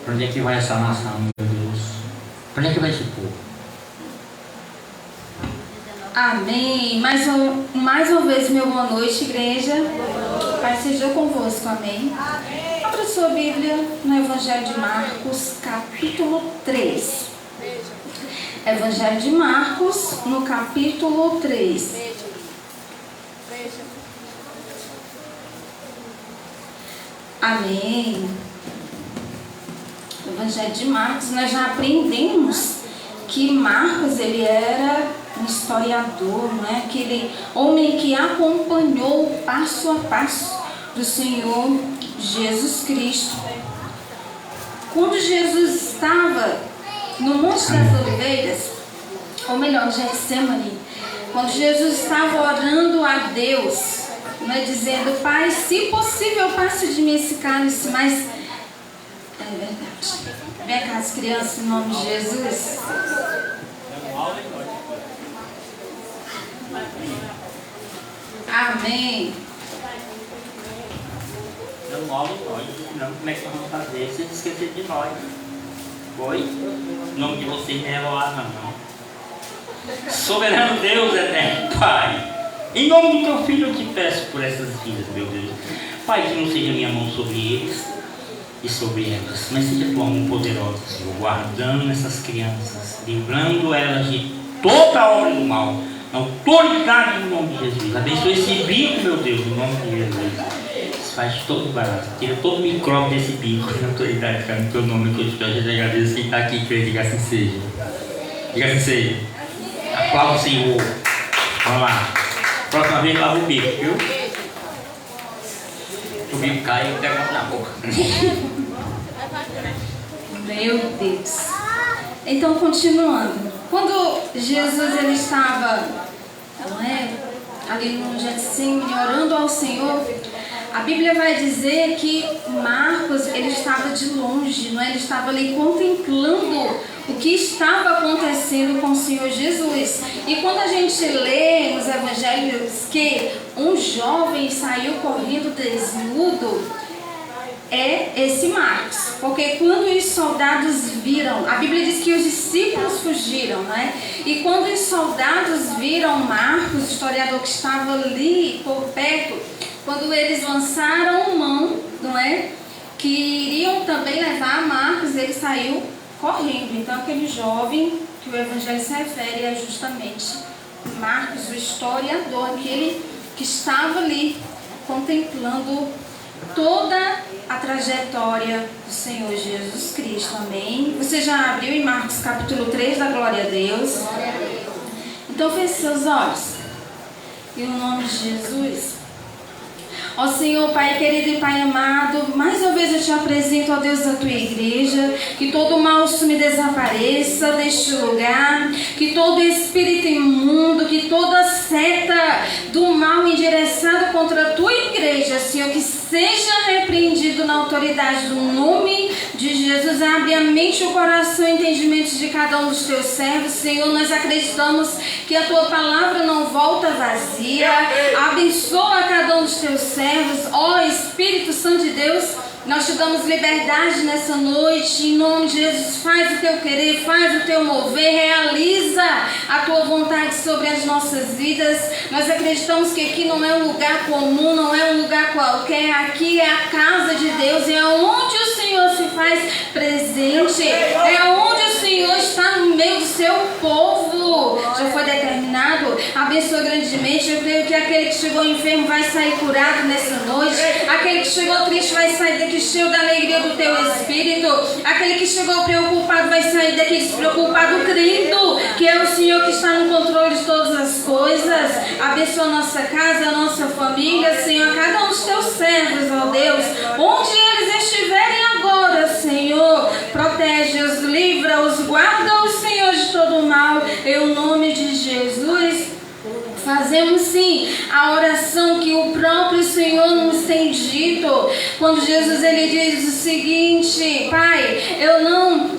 Para onde é que vai essa nação, meu Deus? Para onde é que vai esse povo? Amém. Mais uma vez, meu boa noite, igreja. Pai seja convosco, amém. Abra sua Bíblia no Evangelho de Marcos, capítulo 3. Evangelho de Marcos, no capítulo 3. Amém. No Evangelho de Marcos, nós já aprendemos que Marcos, ele era um historiador, não é? Aquele homem que acompanhou o passo a passo do Senhor Jesus Cristo. Quando Jesus estava no Monte das Oliveiras, ou melhor, Getsemane, quando Jesus estava orando a Deus, não é, dizendo: Pai, se possível, passe de mim esse cálice, mas é verdade. Vem cá, as crianças, em nome de Jesus. Amém. Não mole nós, não, como é que vamos fazer? Vocês esqueceram de nós. Foi? O nome de vocês não é lá, não. Soberano Deus eterno, Pai. Em nome do teu filho eu te peço por essas vidas, meu Deus. Pai, que não seja minha mão sobre eles e sobre elas, mas seja tua mão poderosa, Senhor, guardando essas crianças, livrando elas de toda a obra do mal, na autoridade no nome de Jesus. Abençoe esse bico, meu Deus, no nome de Jesus. Faz todo barato, tira todo o micróbio desse bico, na autoridade, cara, no teu nome, que eu te peço, eu te agradeço. Quem está aqui, que diga assim seja. Diga assim seja. Aplauda o Senhor. Vamos lá. Próxima vez lava o bico, viu? O bico cai e pega na boca. Meu Deus. Então, continuando. Quando Jesus ele estava, não é, ali no Getsemane, orando ao Senhor, a Bíblia vai dizer que Marcos ele estava de longe, não é? Ele estava ali contemplando o que estava acontecendo com o Senhor Jesus. E quando a gente lê nos evangelhos que um jovem saiu correndo desnudo, é esse Marcos. Porque quando os soldados viram, a Bíblia diz que os discípulos fugiram, né? E quando os soldados viram Marcos, o historiador que estava ali por perto, quando eles lançaram mão, não é? Que iriam também levar Marcos, ele saiu correndo. Então aquele jovem que o Evangelho se refere é justamente Marcos, o historiador, aquele que estava ali contemplando toda a trajetória do Senhor Jesus Cristo. Amém? Você já abriu em Marcos capítulo 3, da glória a Deus? Então feche seus olhos. E no nome de Jesus. Ó Senhor, Pai querido e Pai amado, mais uma vez eu te apresento, ó Deus, a tua igreja, que todo mal sume desapareça deste lugar, que todo espírito imundo, que toda seta do mal endereçada contra a tua igreja, Senhor, que seja repreendido na autoridade do nome de Jesus. Abre a mente, o coração e o entendimento de cada um dos teus servos, Senhor. Nós acreditamos que a tua palavra não volta vazia. Abençoa cada um dos teus servos, ó Espírito Santo de Deus. Nós te damos liberdade nessa noite, em nome de Jesus. Faz o teu querer, faz o teu mover, realiza a tua vontade sobre as nossas vidas. Nós acreditamos que aqui não é um lugar comum, não é um lugar qualquer. Aqui é a casa de Deus, é onde o Senhor se faz presente, é onde o Senhor está no meio do seu povo. Já foi determinado. Abençoa grandemente. Eu creio que aquele que chegou enfermo vai sair curado nessa noite. Aquele que chegou triste vai sair daqui cheio da alegria do teu Espírito. Aquele que chegou preocupado vai sair daqui despreocupado, crendo que é o Senhor que está no controle de todas as coisas. Abençoa a nossa casa, a nossa família, Senhor, cada um dos teus servos, ó Deus, onde eles estiverem agora, Senhor, protege-os, livra-os, guarda-os, Senhor, de todo o mal, em nome de Jesus. Fazemos sim a oração que o próprio Senhor nos tem dito. Quando Jesus ele diz o seguinte: Pai,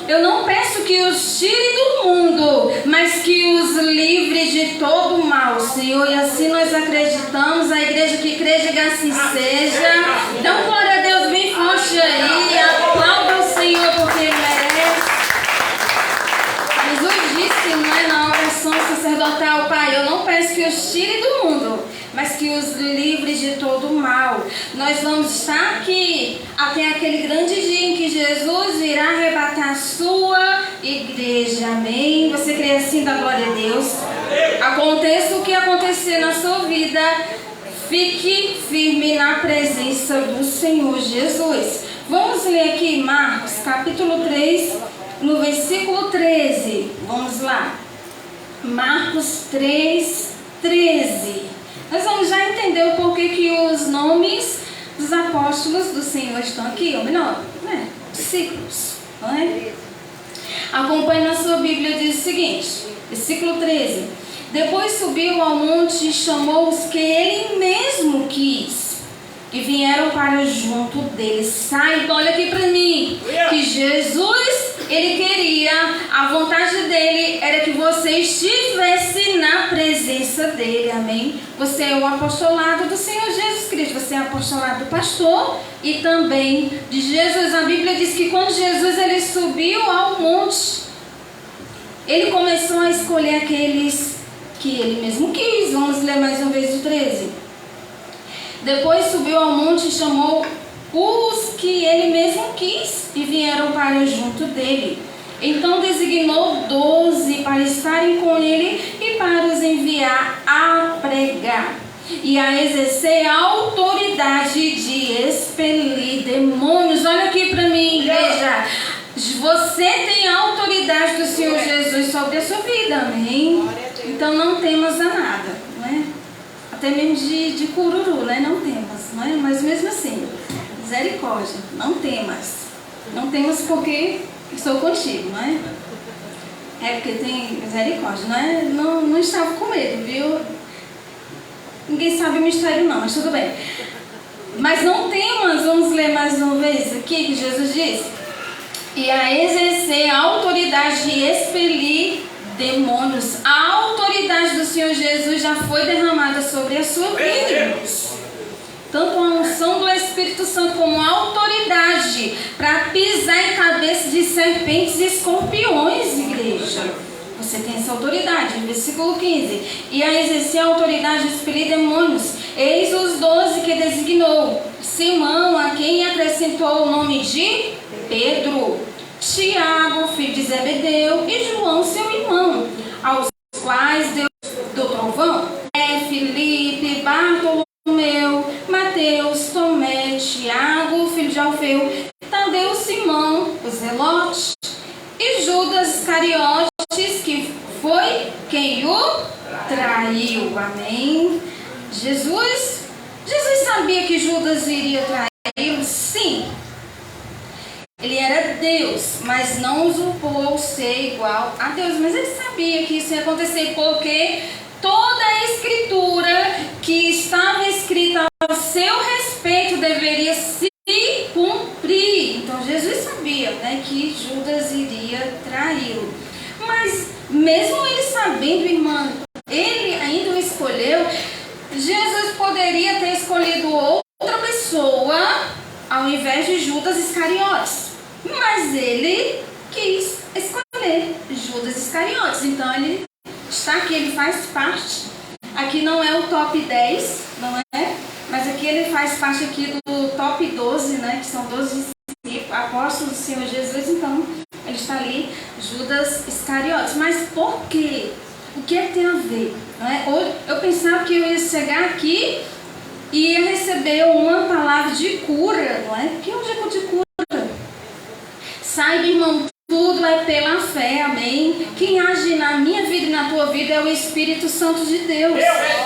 eu não peço que os tire do mundo, mas que os livre de todo o mal, Senhor. E assim nós acreditamos. A igreja que crê, diga assim seja. Então glória a Deus bem forte aí. Aplauda o Senhor porque que os tire do mundo, mas que os livre de todo o mal. Nós vamos estar aqui até aquele grande dia em que Jesus virá arrebatar a sua igreja. Amém? Você crê assim? Da glória a Deus. Aconteça o que acontecer na sua vida, fique firme na presença do Senhor Jesus. Vamos ler aqui Marcos capítulo 3, no versículo 13. Vamos lá. Marcos 3, 13. Nós vamos já entender o porquê que os nomes dos apóstolos do Senhor estão aqui, ou melhor, discípulos. Não é? Acompanhe na sua Bíblia, diz o seguinte, versículo 13. Depois subiu ao monte e chamou os que ele mesmo quis, e vieram para junto dele. Saiba, olha aqui para mim, que Jesus, ele queria, a vontade dele era que você estivesse na presença dele, amém? Você é o apostolado do Senhor Jesus Cristo, você é o apostolado do pastor e também de Jesus. A Bíblia diz que quando Jesus ele subiu ao monte, ele começou a escolher aqueles que ele mesmo quis. Vamos ler mais uma vez o 13. Depois subiu ao monte e chamou os que ele mesmo quis, e vieram para junto dele. Então designou 12 para estarem com ele e para os enviar a pregar e a exercer a autoridade de expelir demônios. Olha aqui para mim, igreja. Você tem a autoridade do Senhor Jesus sobre a sua vida, amém? Então não temas a nada, não é? Até mesmo de cururu, né? Não temas, não é? Mas mesmo assim, misericórdia, não temas. Não temas porque estou contigo, não é? É porque tem misericórdia, não é? Não estava com medo, viu? Ninguém sabe o mistério não, mas tudo bem. Mas não temas, vamos ler mais uma vez aqui que Jesus diz. E a exercer a autoridade de expelir demônios. A autoridade do Senhor Jesus já foi derramada sobre a sua vida, irmãos. Tanto a unção do Espírito Santo como a autoridade para pisar em cabeça de serpentes e escorpiões, igreja. Você tem essa autoridade. Versículo 15. E a exercer a autoridade de expelir demônios. Eis os 12 que designou. Simão, a quem acrescentou o nome de Pedro, Tiago, filho de Zebedeu, e João, seu irmão, aos quais deu do trovão, Filipe, Bartolomeu, Mateus, Tomé, Tiago, filho de Alfeu, Tadeu, Simão, o Zelote, e Judas Iscariotes, que foi quem o traiu. Amém? Jesus sabia que Judas iria traí-lo? Sim. Ele era Deus, mas não usurpou ser igual a Deus. Mas ele sabia que isso ia acontecer porque toda a escritura que estava escrita ao seu respeito deveria se cumprir. Então Jesus sabia, né, que Judas iria traí-lo. Mas mesmo ele sabendo, irmã, ele ainda o escolheu. Jesus poderia ter escolhido outra pessoa ao invés de Judas Iscariotes. Mas ele quis escolher Judas Iscariotes. Então ele está aqui, ele faz parte. Aqui não é o top 10, não é? Mas aqui ele faz parte aqui do top 12, né? Que são 12 apóstolos do Senhor Jesus. Então ele está ali, Judas Iscariotes. Mas por quê? O que é que tem a ver? Não é? Eu pensava que eu ia chegar aqui e ia receber uma palavra de cura, não é? Que onde é de cura? Saiba, irmão, tudo é pela fé, amém? Quem age na minha vida e na tua vida é o Espírito Santo de Deus.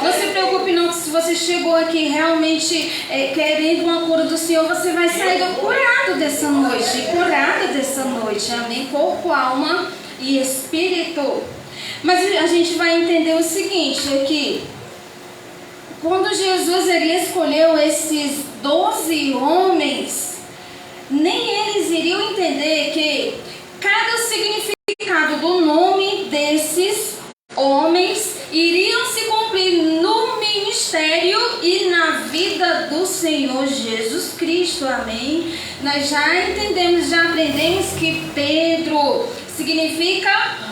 Não se preocupe não, que se você chegou aqui realmente querendo uma cura do Senhor, você vai sair curado dessa noite, curada dessa noite, amém? Corpo, alma e espírito. Mas a gente vai entender o seguinte aqui. Quando Jesus ele escolheu esses 12 homens, nem eles iriam entender que cada significado do nome desses homens iriam se cumprir no ministério e na vida do Senhor Jesus Cristo, amém? Nós já entendemos, já aprendemos que Pedro significa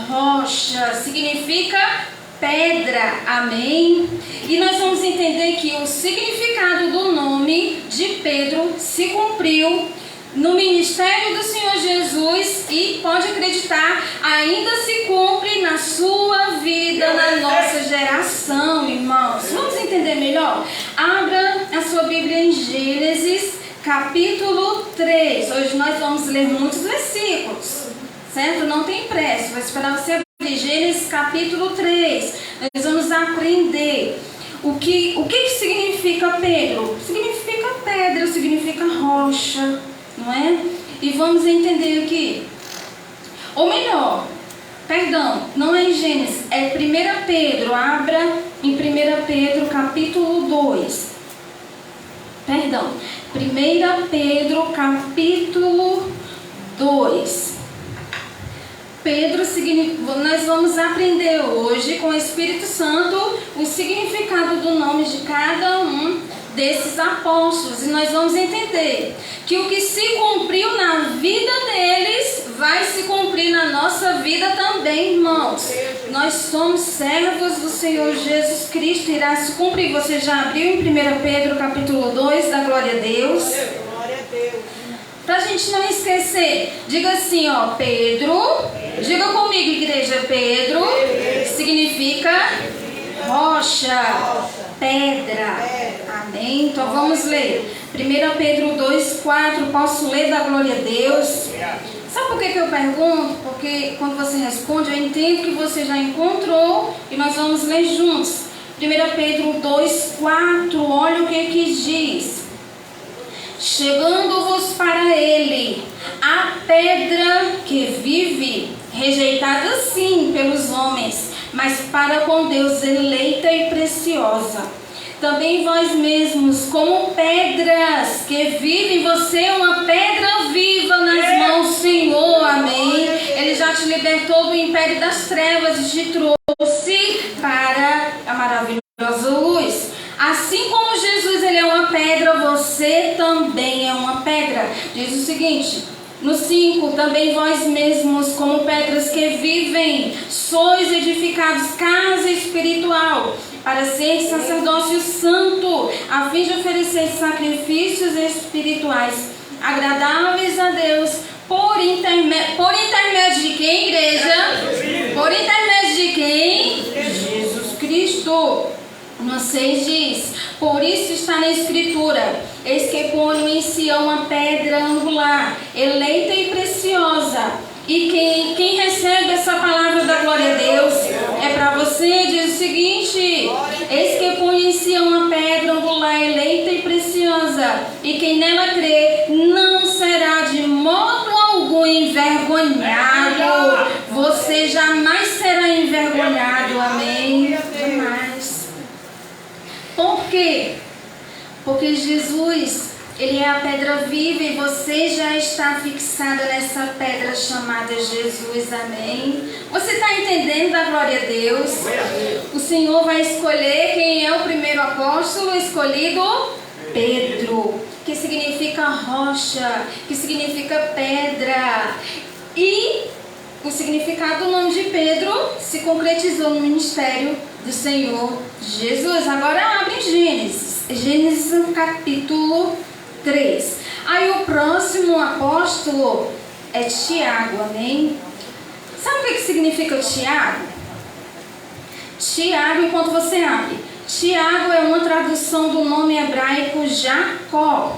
rocha, significa pedra, amém? E nós vamos entender que o significado do nome de Pedro se cumpriu no ministério do Senhor Jesus e, pode acreditar, ainda se cumpre na sua vida, na nossa geração, irmãos. Vamos entender melhor? Abra a sua Bíblia em Gênesis, capítulo 3. Hoje nós vamos ler muitos versículos, certo? Não tem pressa, vou esperar você abrir. Gênesis, capítulo 3. Nós vamos aprender o que significa Pedro. Significa pedra, significa rocha, não é? E vamos entender aqui. Ou melhor, perdão, não é em Gênesis, é 1 Pedro. Abra em 1 Pedro, capítulo 2. Perdão, 1 Pedro, capítulo 2. Pedro, nós vamos aprender hoje com o Espírito Santo o significado do nome de cada um desses apóstolos. E nós vamos entender que o que se cumpriu na vida deles vai se cumprir na nossa vida também, irmãos. Nós somos servos do Senhor Jesus Cristo, irá se cumprir. Você já abriu em 1 Pedro capítulo 2, da glória a Deus? Glória a Deus. Pra gente não esquecer, diga assim, ó, Pedro, diga comigo, igreja, Pedro significa rocha, pedra, amém? Então vamos ler, 1 Pedro 2, 4, posso ler da glória a Deus? Sabe por que eu pergunto? Porque quando você responde, eu entendo que você já encontrou e nós vamos ler juntos. 1 Pedro 2, 4, olha o que diz. Chegando-vos para ele, a pedra que vive, rejeitada sim pelos homens, mas para com Deus eleita e preciosa. Também vós mesmos, como pedras que vivem, você é uma pedra viva nas mãos do Senhor, amém? Ele já te libertou do império das trevas e te trouxe para a maravilhosa luz. Assim como Jesus ele é uma pedra, você também é uma pedra. Diz o seguinte, no 5, também vós mesmos, como pedras que vivem, sois edificados casa espiritual, para ser sacerdócio santo, a fim de oferecer sacrifícios espirituais, agradáveis a Deus, por intermédio de quem, igreja? Por intermédio de quem? Jesus Cristo. No 6 diz, por isso está na Escritura, eis que ponho em Sião uma pedra angular, eleita e preciosa. E quem recebe essa palavra da glória a Deus é para você. Diz o seguinte, eis que ponho em Sião uma pedra angular, eleita e preciosa, e quem nela crê não será de modo algum envergonhado. Você jamais será envergonhado, amém? Jamais. Por quê? Porque Jesus, ele é a pedra viva e você já está fixada nessa pedra chamada Jesus, amém? Você está entendendo a glória a Deus? O Senhor vai escolher quem é o primeiro apóstolo escolhido? Pedro, que significa rocha, que significa pedra. E o significado do nome de Pedro se concretizou no ministério do Senhor Jesus. Agora abre Gênesis capítulo 3. Aí o próximo apóstolo é Tiago, amém? Sabe o que significa Tiago? Tiago, enquanto você abre, Tiago é uma tradução do nome hebraico Jacó.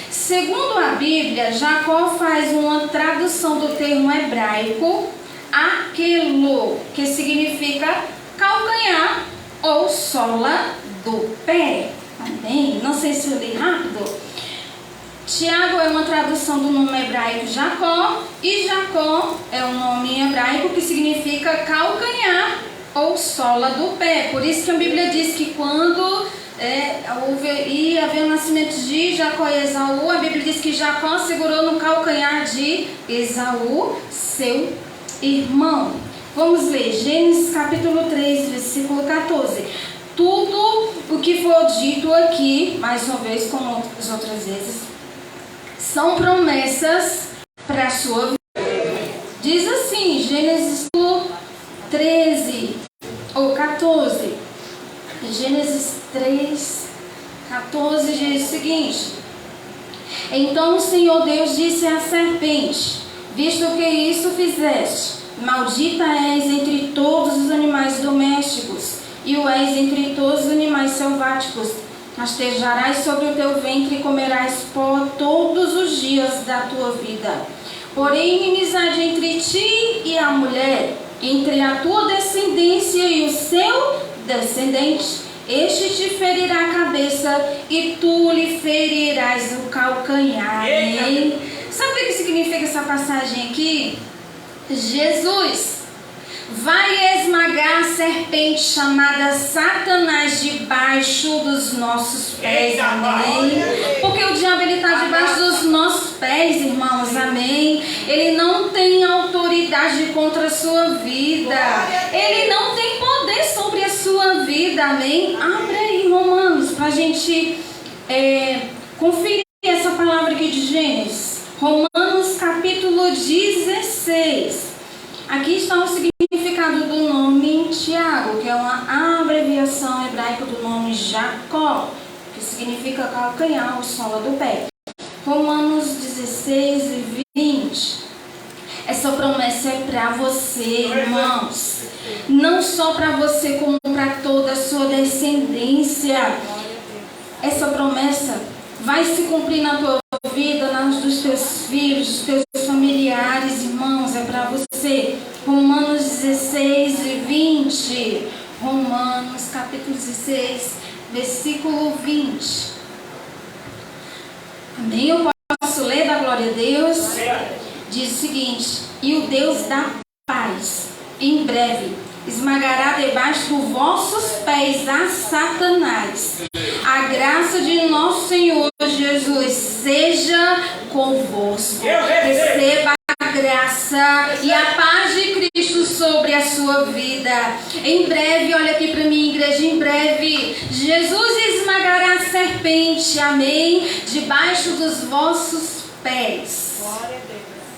Segundo a Bíblia, Jacó faz uma tradução do termo hebraico aquilo, que significa calcanhar ou sola do pé. Amém? Não sei se eu li rápido. Tiago é uma tradução do nome hebraico Jacó, e Jacó é um nome hebraico que significa calcanhar ou sola do pé. Por isso que a Bíblia diz que quando ia haver o nascimento de Jacó e Esaú, a Bíblia diz que Jacó segurou no calcanhar de Esaú, seu irmão. Vamos ler Gênesis capítulo 3, versículo 14. Tudo o que for dito aqui, mais uma vez como as outras vezes, são promessas para a sua vida. Diz assim, Gênesis 13, ou Então o Senhor Deus disse à serpente: visto que isso fizeste, maldita és entre todos os animais domésticos, e o és entre todos os animais selváticos. Rastejarás sobre o teu ventre e comerás pó todos os dias da tua vida. Porém, inimizade entre ti e a mulher, entre a tua descendência e o seu descendente. Este te ferirá a cabeça e tu lhe ferirás o calcanhar. Amém? Sabe o que significa essa passagem aqui? Jesus vai esmagar a serpente chamada Satanás debaixo dos nossos pés, amém? Porque o diabo está debaixo dos nossos pés, irmãos, amém? Ele não tem autoridade contra a sua vida, ele não tem poder sobre a sua vida, amém? Abre aí Romanos para a gente conferir essa palavra aqui de Gênesis. Romanos capítulo 16. Aqui está o significado do nome Tiago, que é uma abreviação hebraica do nome Jacó, que significa calcanhar, o sola do pé. Romanos 16 e 20. Essa promessa é para você, irmãos. Não só para você, como para toda a sua descendência. Essa promessa vai se cumprir na tua vida, nas dos teus filhos, dos teus familiares, irmãos, é para você. Romanos 16 e 20. Romanos capítulo 16, versículo 20. Amém? Eu posso ler da glória a Deus? Diz o seguinte: e o Deus da paz, em breve, esmagará debaixo dos vossos pés a Satanás. A graça de nosso Senhor Jesus seja convosco. Receba a graça e a paz de Cristo sobre a sua vida. Em breve, olha aqui para mim, igreja, em breve, Jesus esmagará a serpente, amém? Debaixo dos vossos pés.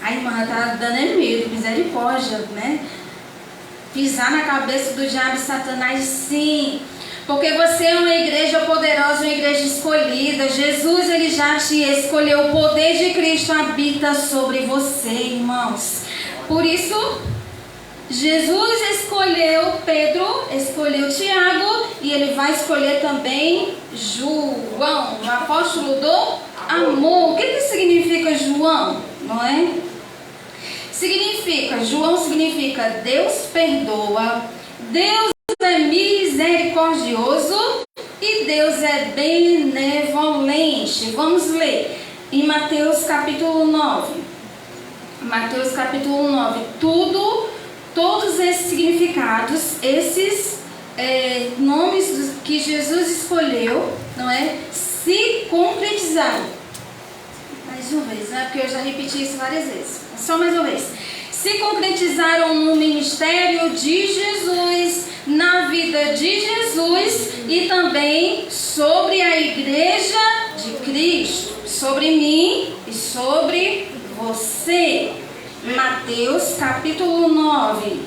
A irmã está dando medo, misericórdia, né? Pisar na cabeça do diabo e Satanás, sim. Porque você é uma igreja poderosa, uma igreja escolhida. Jesus, ele já te escolheu. O poder de Cristo habita sobre você, irmãos. Por isso, Jesus escolheu Pedro, escolheu Tiago, e ele vai escolher também João, o apóstolo do amor. O que significa João? Não é? João significa Deus perdoa, Deus é misericordioso e Deus é benevolente. Vamos ler em Mateus capítulo 9. Mateus capítulo 9. Todos esses significados, esses nomes que Jesus escolheu, não é? Se concretizaram. Mais uma vez, né? Porque eu já repeti isso várias vezes. Só mais uma vez. Se concretizaram no ministério de Jesus, na vida de Jesus e também sobre a igreja de Cristo, sobre mim e sobre você. Mateus capítulo 9.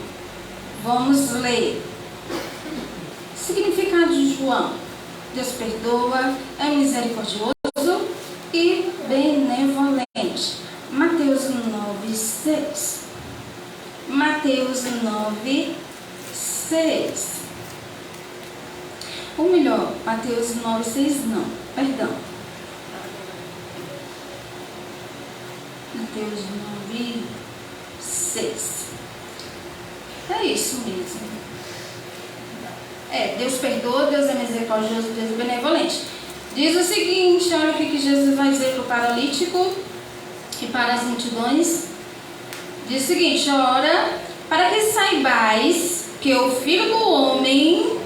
Vamos ler. Significado de João: Deus perdoa, é misericordioso e benevolente. Mateus 9, 6. Mateus 9, 6. Ou melhor, Mateus 9, 6 não, perdão. Mateus 9, 6. É isso mesmo. Deus perdoa, Deus é misericordioso, Deus é benevolente. Diz o seguinte, olha o que Jesus vai dizer para o paralítico e para as multidões. Diz o seguinte: ora, para que saibais que o Filho do Homem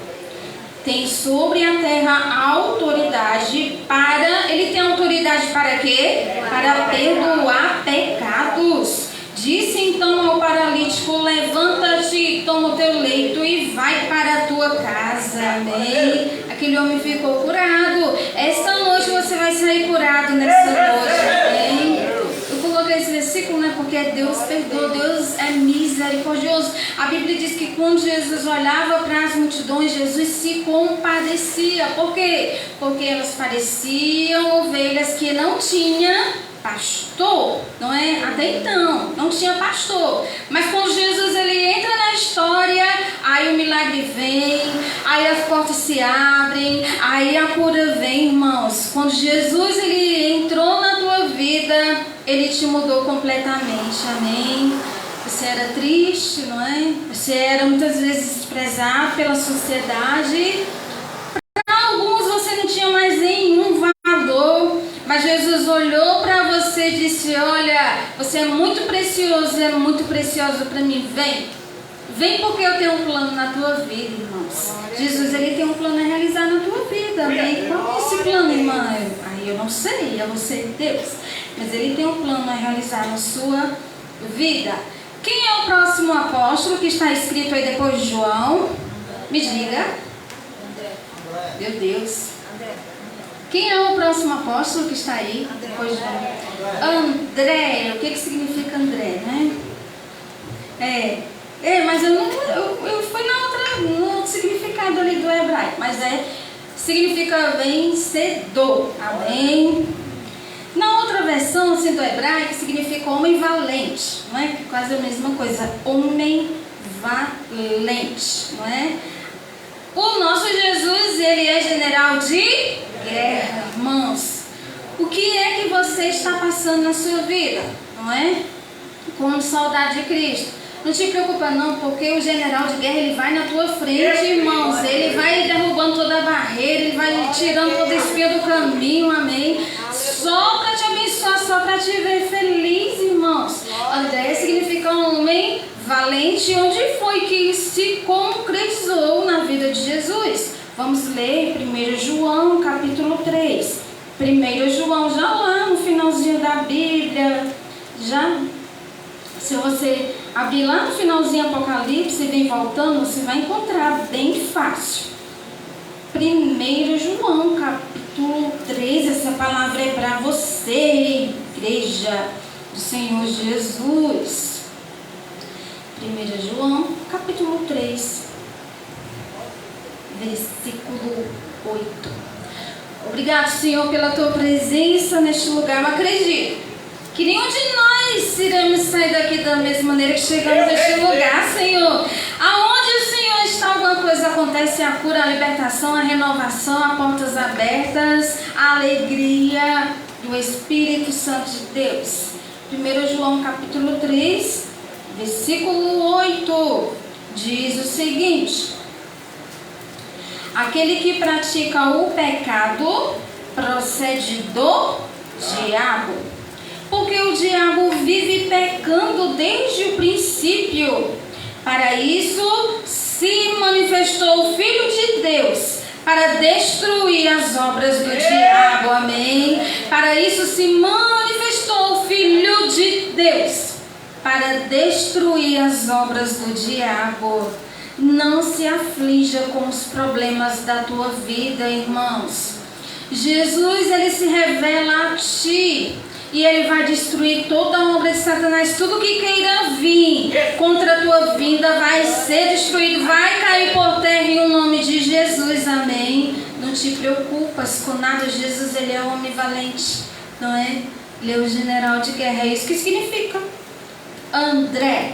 tem sobre a terra autoridade para... Ele tem autoridade para quê? Para perdoar pecados. Disse então ao paralítico: levanta-te, toma o teu leito e vai para a tua casa. Amém? Aquele homem ficou curado. Esta noite você vai sair curado nessa noite. Amém? Eu coloquei esse versículo, né? Porque porque Deus perdoa, Deus é misericordioso. A Bíblia diz que quando Jesus olhava para as multidões, Jesus se compadecia. Por quê? Porque elas pareciam ovelhas que não tinham pastor, não é? Até então, não tinha pastor. Mas quando Jesus ele entra na história, aí o milagre vem, aí as portas se abrem, aí a cura vem, irmãos. Quando Jesus ele entrou na tua vida, ele te mudou completamente, amém? Você era triste, não é? Você era muitas vezes desprezado pela sociedade. Para alguns você não tinha mais nenhum valor. Mas Jesus olhou para você e disse: olha, você é muito precioso, é muito precioso para mim. Vem porque eu tenho um plano na tua vida, irmãos. Jesus, ele tem um plano a realizar na tua vida, amém? Qual é esse plano, irmã? Aí eu não sei, é você e Deus. Mas ele tem um plano a realizar na sua vida. Quem é o próximo apóstolo que está escrito aí depois de João? Me diga. Meu Deus. Quem é o próximo apóstolo que está aí? Depois de André. O que significa André, né? Mas eu fui no outro significado ali do hebraico. Mas significa vencedor. Amém? Na outra versão, assim, do hebraico, significa homem valente. Não é? Quase a mesma coisa. Homem valente. Não é? O nosso Jesus, ele é general de guerra, irmãos. O que é que você está passando na sua vida, não é? Como soldado de Cristo. Não te preocupa não, porque o general de guerra, ele vai na tua frente, irmãos. Ele vai derrubando toda a barreira, ele vai tirando toda a espinha do caminho, amém? Só para te abençoar, só para te ver feliz, irmãos. André significa homem valente. Onde foi que se concretizou na vida de Jesus? Vamos ler 1 João capítulo 3. 1 João, já lá no finalzinho da Bíblia, se você abrir lá no finalzinho Apocalipse e vem voltando, você vai encontrar bem fácil. 1 João capítulo 3, essa palavra é para você, igreja do Senhor Jesus. 1 João capítulo 3, versículo 8. Obrigado, Senhor, pela tua presença neste lugar. Eu acredito que nenhum de nós iremos sair daqui da mesma maneira que chegamos neste lugar, Senhor. Aonde o Senhor está, alguma coisa acontece, a cura, a libertação, a renovação, a portas abertas, a alegria do Espírito Santo de Deus. 1 João capítulo 3, versículo 8, diz o seguinte: aquele que pratica o pecado procede do diabo, porque o diabo vive pecando desde o princípio. Para isso se manifestou o Filho de Deus, para destruir as obras do diabo. Amém? Para isso se manifestou o Filho de Deus, para destruir as obras do diabo. Não se aflija com os problemas da tua vida, irmãos. Jesus, ele se revela a ti e ele vai destruir toda a obra de Satanás. Tudo que queira vir contra a tua vinda vai ser destruído, vai cair por terra em nome de Jesus. Amém? Não te preocupas com nada. Jesus, ele é um homem valente, não é? Ele é o general de guerra. É isso que significa André,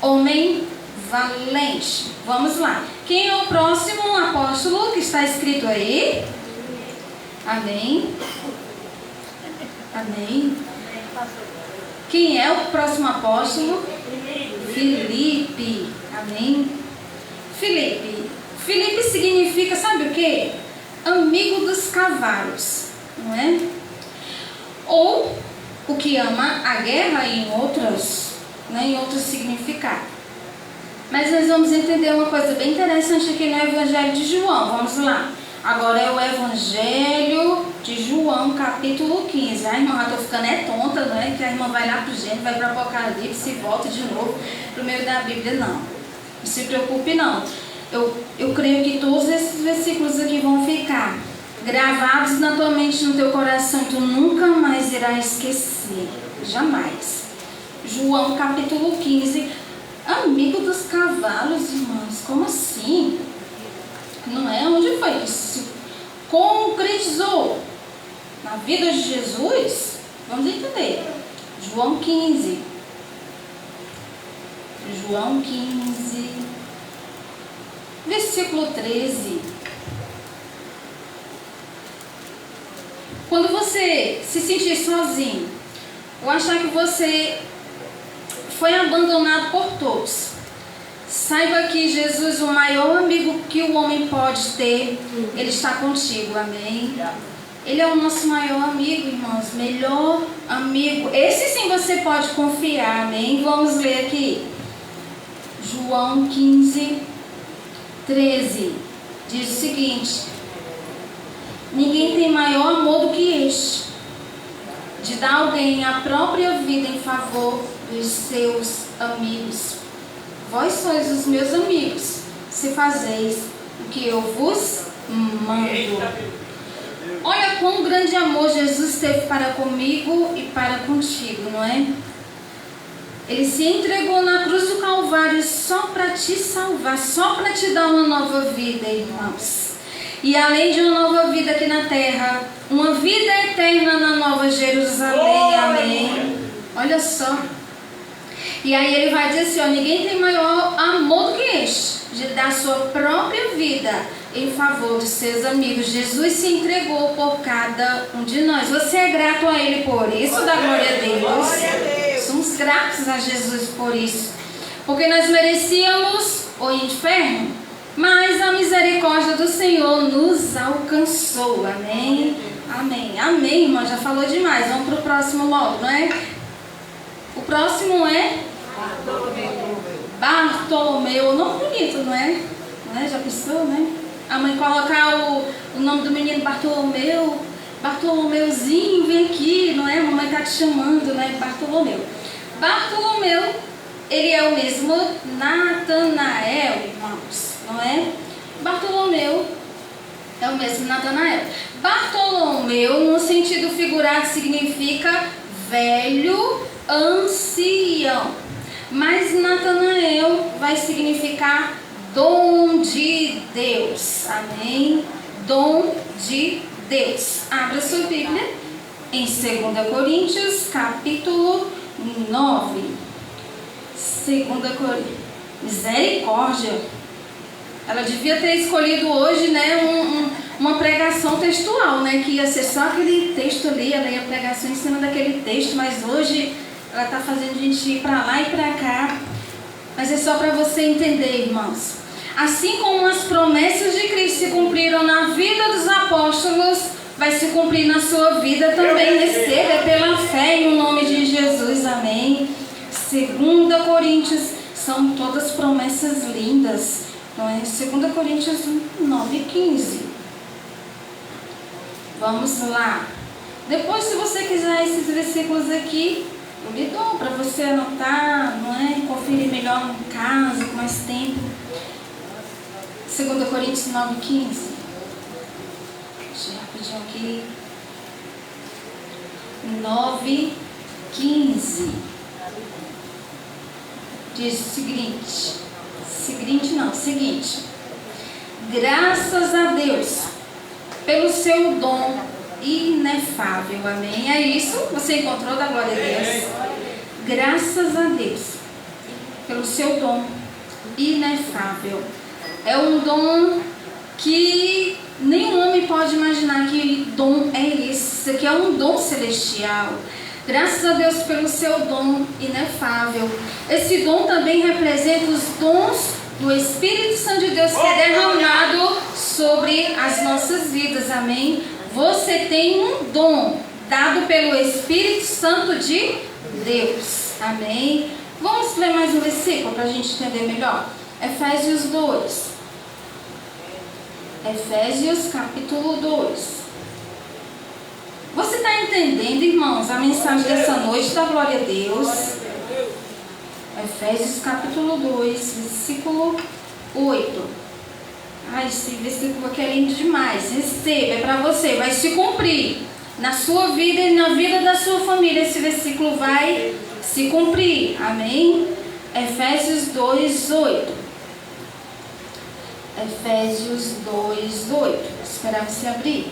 homem valente. Vamos lá. Quem é o próximo apóstolo que está escrito aí? Amém? Amém. Quem é o próximo apóstolo? Filipe. Amém? Filipe significa, sabe o que? Amigo dos cavalos, não é? Ou o que ama a guerra em outros significados. Mas nós vamos entender uma coisa bem interessante aqui no Evangelho de João. Vamos lá. Agora é o Evangelho de João, capítulo 15. A irmã, já estou ficando tonta, não é? Que a irmã vai lá para o Gênesis, vai para o Apocalipse e volta de novo para o meio da Bíblia. Não. Não se preocupe, não. Eu creio que todos esses versículos aqui vão ficar gravados na tua mente, no teu coração. Tu nunca mais irás esquecer. Jamais. João capítulo 15. Amigo dos cavalos, irmãos, como assim? Não é? Onde foi isso? Concretizou na vida de Jesus? Vamos entender. João 15. João 15, versículo 13. Quando você se sentir sozinho, ou achar que você foi abandonado por todos, saiba que Jesus, o maior amigo que o homem pode ter, Ele está contigo, amém? Ele é o nosso maior amigo, irmãos, melhor amigo. Esse sim você pode confiar, amém? Vamos ler aqui. João 15, 13. Diz o seguinte: ninguém tem maior amor do que este, de dar alguém a própria vida em favor dos seus amigos. Vós sois os meus amigos, se fazeis o que eu vos mando. Olha quão grande amor Jesus teve para comigo e para contigo, não é? Ele se entregou na cruz do Calvário só para te salvar, só para te dar uma nova vida, irmãos. E além de uma nova vida aqui na terra, uma vida eterna na Nova Jerusalém, amém? Olha só. E aí ele vai dizer assim, ó, ninguém tem maior amor do que este, de dar sua própria vida em favor dos seus amigos. Jesus se entregou por cada um de nós. Você é grato a Ele por isso? Dá glória a Deus. Somos gratos a Jesus por isso. Porque nós merecíamos o inferno, mas a misericórdia do Senhor nos alcançou. Amém? Amém. Amém, irmão. Já falou demais. Vamos para o próximo logo, não é? O próximo é Bartolomeu. Nome bonito, não é? Não é? Já pensou, né? A mãe colocar o nome do menino Bartolomeu. Bartolomeuzinho, vem aqui, não é? A mamãe está te chamando, né? Bartolomeu. Bartolomeu, ele é o mesmo Natanael, irmãos, não é? Bartolomeu é o mesmo Natanael. Bartolomeu, no sentido figurado, significa velho, ancião. Mas Natanael vai significar dom de Deus. Amém? Dom de Deus. Abra sua Bíblia em 2 Coríntios, capítulo 9. 2 Coríntios. Misericórdia. Ela devia ter escolhido hoje, né, uma pregação textual, né, que ia ser só aquele texto ali, ela ia pregação em cima daquele texto, mas hoje ela está fazendo a gente ir para lá e para cá. Mas é só para você entender, irmãos. Assim como as promessas de Cristo se cumpriram na vida dos apóstolos, vai se cumprir na sua vida também. Receba pela fé em nome de Jesus, amém? 2 Coríntios, são todas promessas lindas, não é? 2 Coríntios 9:15. Vamos lá. Depois, se você quiser esses versículos aqui, eu lhe dou para você anotar, não é? Conferir melhor em casa, com mais tempo. 2 Coríntios 9:15. Deixa eu rapidinho aqui. 9:15. Diz o seguinte. Graças a Deus pelo seu dom inefável. Amém? É isso? Você encontrou, da glória a Deus? Graças a Deus pelo seu dom inefável. É um dom que nenhum homem pode imaginar que dom é esse. Isso aqui é um dom celestial. Graças a Deus pelo seu dom inefável. Esse dom também representa os dons do Espírito Santo de Deus que é derramado sobre as nossas vidas. Amém? Você tem um dom dado pelo Espírito Santo de Deus. Amém? Vamos ler mais um versículo para a gente entender melhor. Efésios 2. Efésios capítulo 2. Você está entendendo, irmãos, a mensagem dessa noite? Da glória a Deus. Efésios capítulo 2, versículo 8. Ai, esse versículo aqui é lindo demais. Receba, é para você, vai se cumprir na sua vida e na vida da sua família. Esse versículo vai se cumprir. Amém? Efésios 2:8. Efésios 2:8. Esperar você abrir.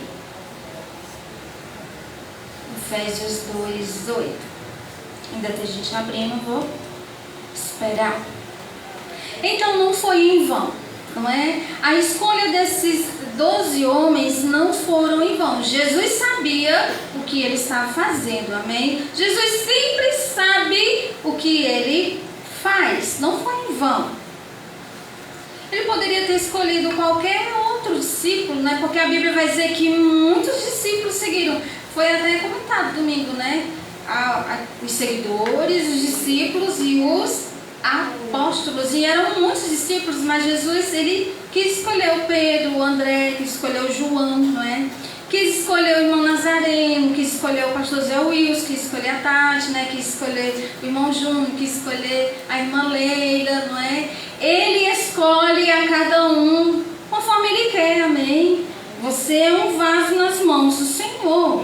Efésios 2:8. Ainda tem gente abrindo, vou esperar. Então não foi em vão, não é? A escolha desses 12 homens não foram em vão. Jesus sabia o que ele estava fazendo, amém? Jesus sempre sabe o que ele faz, não foi em vão. Ele poderia ter escolhido qualquer outro discípulo, né? Porque a Bíblia vai dizer que muitos discípulos seguiram. Foi até comentado domingo, né? Os seguidores, os discípulos e os apóstolos. E eram muitos discípulos, mas Jesus, ele quis escolher o Pedro, o André, quis escolher o João, não é? Quis escolher o irmão Nazareno, quis escolher o pastor Zé Wilson, quis escolher a Tati, né? Quis escolher o irmão Júnior, quis escolher a irmã Leila, não é? Ele escolhe a cada um conforme ele quer, amém? Você é um vaso nas mãos do Senhor.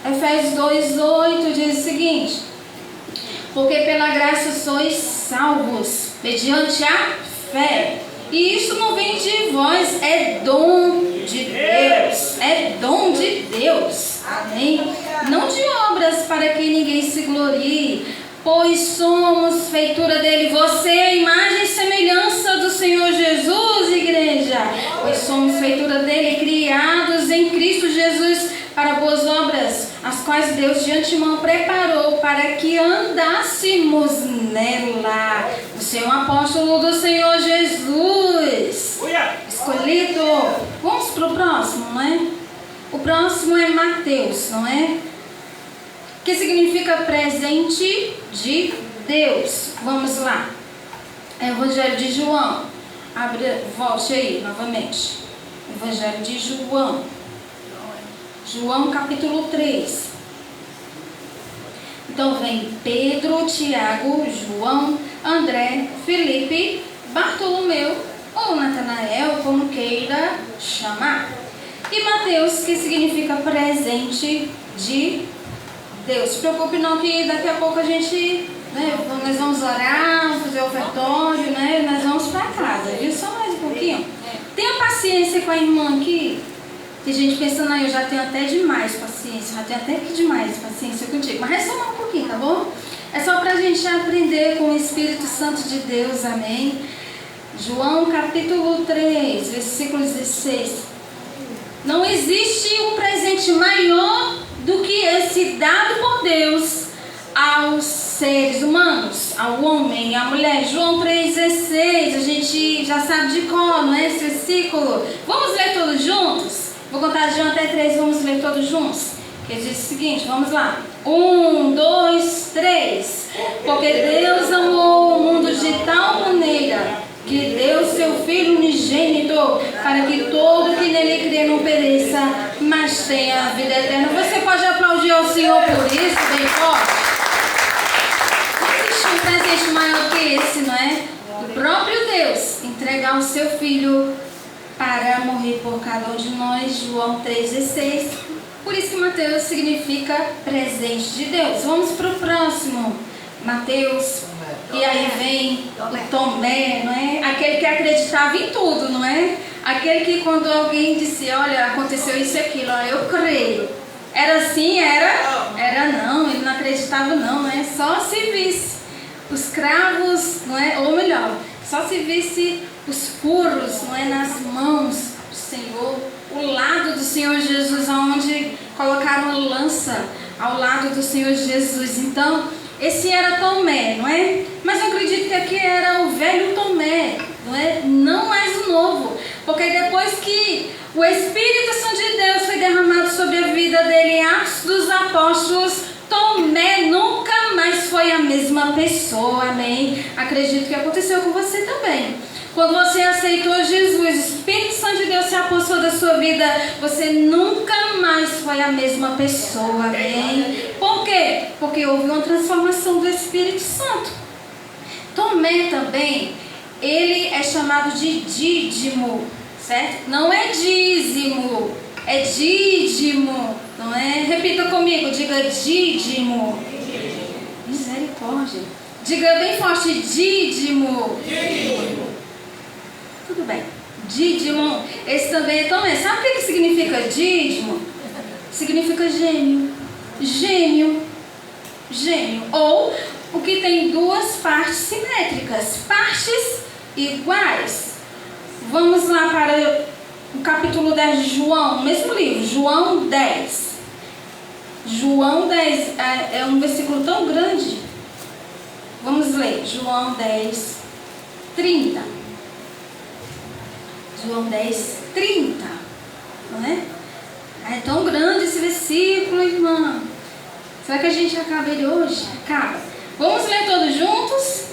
Efésios 2:8 diz o seguinte: porque pela graça sois salvos, mediante a fé. E isso não vem de vós, é dom de Deus. É dom de Deus. Amém? Não de obras para que ninguém se glorie, pois somos feitura dele. Você é a imagem e semelhança do Senhor Jesus, igreja. Pois somos feitura dele, criados em Cristo Jesus para boas obras, as quais Deus de antemão preparou para que andássemos nela. Você é um apóstolo do Senhor Jesus, escolhido. Vamos para o próximo, não é? O próximo é Mateus, não é? Que significa presente de Deus. Vamos lá. Evangelho de João. Volte aí novamente. Evangelho de João. João capítulo 3. Então vem Pedro, Tiago, João, André, Felipe, Bartolomeu ou Natanael, como queira chamar. E Mateus, que significa presente de Deus. Se preocupe não que daqui a pouco a gente, né, nós vamos orar, vamos fazer o ofertório, né, nós vamos para casa, viu? Só mais um pouquinho. Tenha paciência com a irmã aqui. Tem gente pensando, eu já tenho até demais paciência, já tenho até que demais paciência contigo. Mas é só mais um pouquinho, tá bom? É só pra gente aprender com o Espírito Santo de Deus, amém? João capítulo 3, versículo 16. Não existe um presente maior do que esse dado por Deus aos seres humanos, ao homem e à mulher. João 3,16, a gente já sabe de cor, não é? Esse versículo. Vamos ler todos juntos? Vou contar de 1 até 3, vamos ler todos juntos. Que diz o seguinte, vamos lá. 1, 2, 3. Porque Deus amou o mundo de tal maneira que deu seu Filho unigênito, para que todo que nele crê não pereça, mas tenha a vida eterna. Você pode aplaudir ao Senhor por isso, bem forte? Não existe um presente maior que esse, não é? O próprio Deus entregar o seu Filho para morrer por cada um de nós. João 3,16. Por isso que Mateus significa presente de Deus. Vamos para o próximo. Mateus. E aí vem o Tomé, não é? Aquele que acreditava em tudo, não é? Aquele que quando alguém disse, olha, aconteceu isso e aquilo, ó, eu creio. Era assim? Era não, ele não acreditava não é? Só se visse os cravos, não é? Ou melhor, só se visse os furos, não é? Nas mãos do Senhor, o lado do Senhor Jesus, onde colocaram a lança ao lado do Senhor Jesus. Então, esse era Tomé, não é? Mas eu acredito que aqui era o velho Tomé, não é? Não mais o novo. Porque depois que o Espírito Santo de Deus foi derramado sobre a vida dele em Atos dos Apóstolos, Tomé nunca mais foi a mesma pessoa, amém? Acredito que aconteceu com você também. Quando você aceitou Jesus, o Espírito Santo de Deus se apossou da sua vida, você nunca mais foi a mesma pessoa, amém? Por quê? Porque houve uma transformação do Espírito Santo. Tomé também, ele é chamado de dídimo, certo? Não é dízimo, é dídimo, não é? Repita comigo, diga dídimo. misericórdia. Diga bem forte, dídimo. Tudo bem. Dídimo. Esse também é tão... Sabe o que significa dídimo? Significa gêmeo. Gêmeo. Gêmeo. Ou o que tem duas partes simétricas. Partes iguais. Vamos lá para o capítulo 10 de João. Mesmo livro. João 10. João 10 é um versículo tão grande. Vamos ler. João 10, 30. João 10, 30. Não é? É tão grande esse versículo, irmã. Será que a gente acaba ele hoje? Acaba. Vamos ler todos juntos?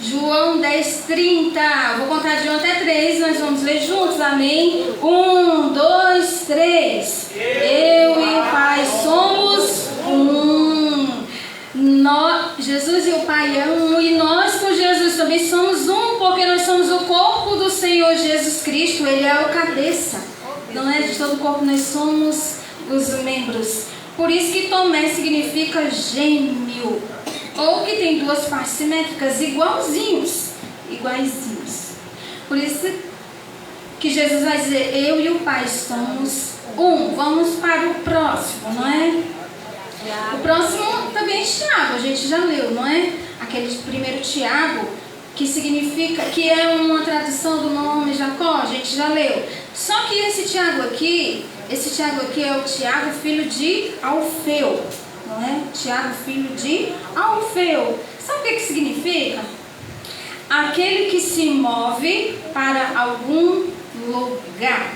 João 10, 30. Vou contar de 1 até 3. Nós vamos ler juntos. Amém? 1, 2, 3. Eu e o Pai somos um. Jesus e o Pai é um. E nós com Jesus também somos um. Porque nós somos o corpo do Senhor Jesus Cristo. Ele é o cabeça. Não é de todo o corpo. Nós somos os membros. Por isso que Tomé significa gêmeo. Ou que tem duas partes simétricas, igualzinhos. Iguaizinhos. Por isso que Jesus vai dizer, eu e o Pai somos um. Vamos para o próximo, não é? O próximo também é Tiago, a gente já leu, não é? Aquele primeiro Tiago, que significa, que é uma tradução do nome Jacó, a gente já leu. Só que esse Tiago aqui é o Tiago, filho de Alfeu. Não é? Tiago, filho de Alfeu. Sabe o que significa? Aquele que se move para algum lugar.